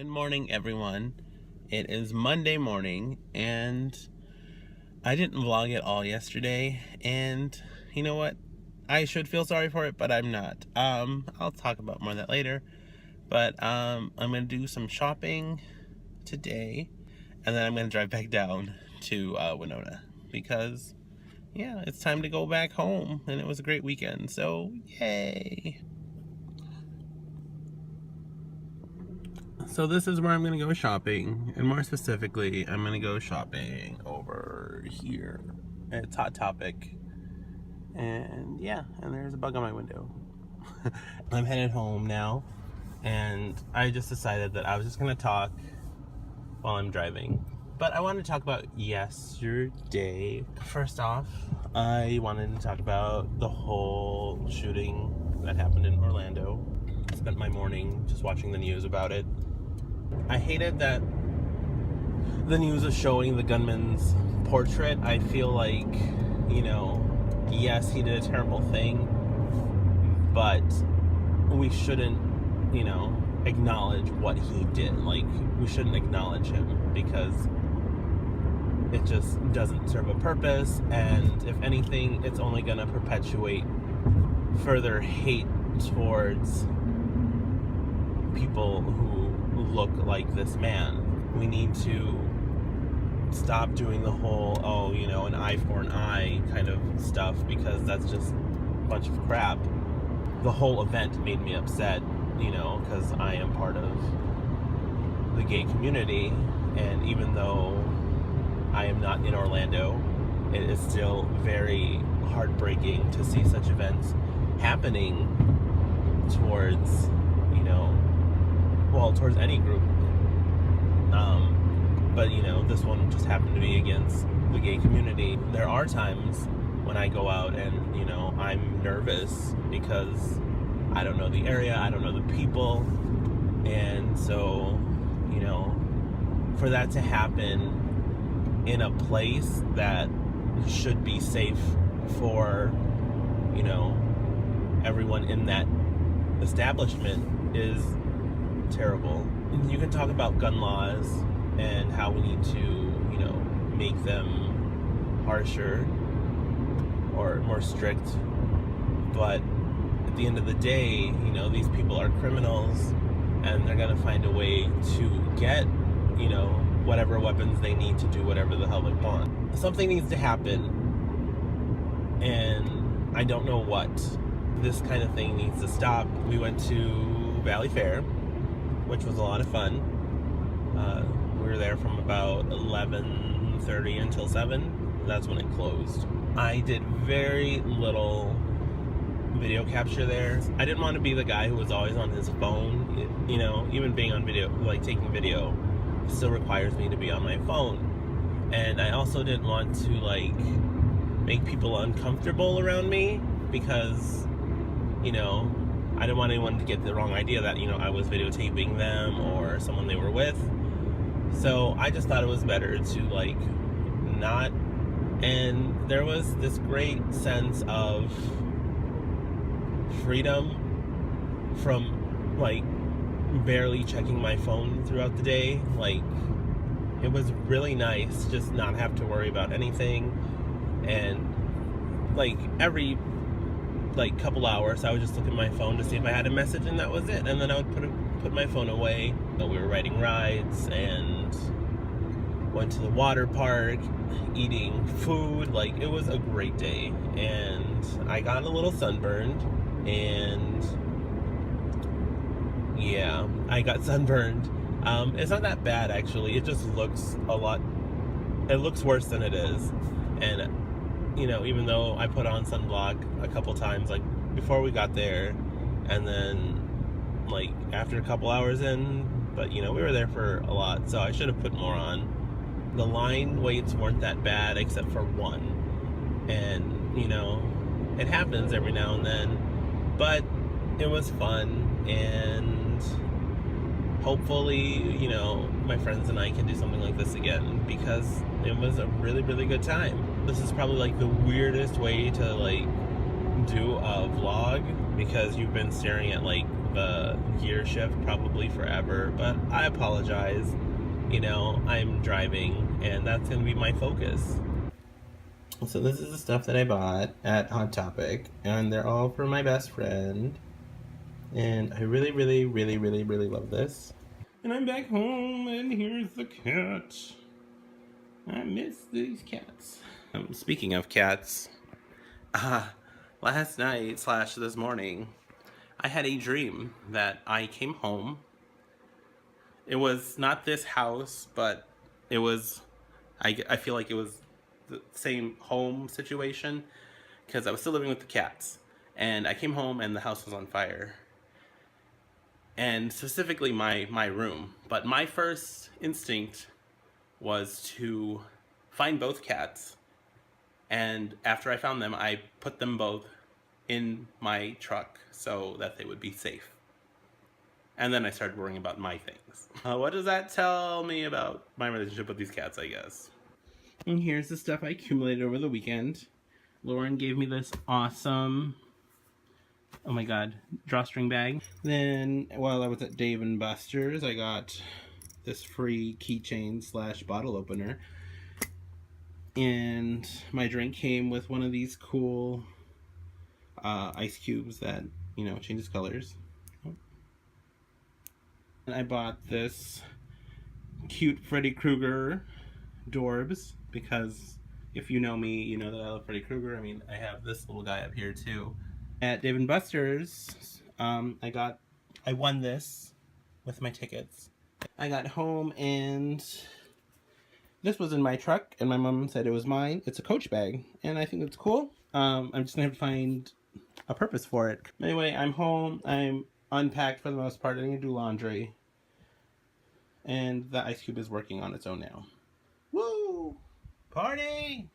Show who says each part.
Speaker 1: Good morning, everyone. It is Monday morning, and I didn't vlog at all yesterday, and you know what? I should feel sorry for it, but I'm not. I'll talk about more of that later, but I'm gonna do some shopping today, and then I'm gonna drive back down to Winona, because yeah, it's time to go back home, and it was a great weekend, so yay! So this is where I'm gonna go shopping, and more specifically, I'm gonna go shopping over here. It's Hot Topic, and yeah, and there's a bug on my window. I'm headed home now, and I just decided that I was just gonna talk while I'm driving. But I wanted to talk about yesterday. First off, I wanted to talk about the whole shooting that happened in Orlando. I spent my morning just watching the news about it. I hated that the news was showing the gunman's portrait. I feel like, yes, he did a terrible thing, but we shouldn't, acknowledge what he did. Like, we shouldn't acknowledge him, because it just doesn't serve a purpose, and if anything, it's only gonna perpetuate further hate towards people who look like this man. We need to stop doing the whole, an eye for an eye kind of stuff, because that's just a bunch of crap. The whole event made me upset, because I am part of the gay community, and even though I am not in Orlando, it is still very heartbreaking to see such events happening towards, towards any group. But this one just happened to be against the gay community. There are times when I go out and, I'm nervous because I don't know the area, I don't know the people, and so, for that to happen in a place that should be safe for, everyone in that establishment is terrible. You can talk about gun laws and how we need to, make them harsher or more strict, but at the end of the day, these people are criminals, and they're gonna find a way to get, whatever weapons they need to do whatever the hell they want. Something needs to happen, and I don't know what. This kind of thing needs to stop. We went to Valley Fair, which was a lot of fun. We were there from about 11:30 until 7. That's when it closed. I did very little video capture there. I didn't want to be the guy who was always on his phone. Even being on video, like taking video, still requires me to be on my phone. And I also didn't want to make people uncomfortable around me, because I didn't want anyone to get the wrong idea that I was videotaping them or someone they were with. So I just thought it was better to not. And there was this great sense of freedom from barely checking my phone throughout the day. It was really nice just not have to worry about anything, and every couple hours I would just look at my phone to see if I had a message, and that was it, and then I would put my phone away. We were riding rides and went to the water park, eating food. It was a great day, and I got a little sunburned, and yeah, I got sunburned. It's not that bad, actually. It just looks it looks worse than it is. And even though I put on sunblock a couple times, before we got there, and then after a couple hours in, but we were there for a lot, so I should have put more on. The line waits weren't that bad, except for one, and it happens every now and then, but it was fun, and hopefully my friends and I can do something like this again, because it was a really, really good time. This is probably the weirdest way to do a vlog because you've been staring at like the gear shift probably forever, but I apologize. You know, I'm driving and that's gonna be my focus. So this is the stuff that I bought at Hot Topic, and they're all for my best friend. And I really, really, really, really, really love this. And I'm back home, and here's the cat. I miss these cats. Speaking of cats, last night / this morning, I had a dream that I came home. It was not this house, but it was, I feel like it was the same home situation because I was still living with the cats. And I came home and the house was on fire. And specifically my room. But my first instinct was to find both cats. And after I found them, I put them both in my truck so that they would be safe. And then I started worrying about my things. What does that tell me about my relationship with these cats, I guess? And here's the stuff I accumulated over the weekend. Lauren gave me this awesome, oh my god, drawstring bag. Then while I was at Dave & Buster's, I got this free keychain / bottle opener. And my drink came with one of these cool ice cubes that, you know, changes colors. And I bought this cute Freddy Krueger Dorbs because if you know me, you know that I love Freddy Krueger. I mean, I have this little guy up here too. At Dave & Buster's, I won this with my tickets. I got home and this was in my truck, and my mom said it was mine. It's a Coach bag, and I think it's cool. I'm just gonna have to find a purpose for it. Anyway, I'm home. I'm unpacked for the most part. I'm gonna do laundry, and the ice cube is working on its own now. Woo! Party!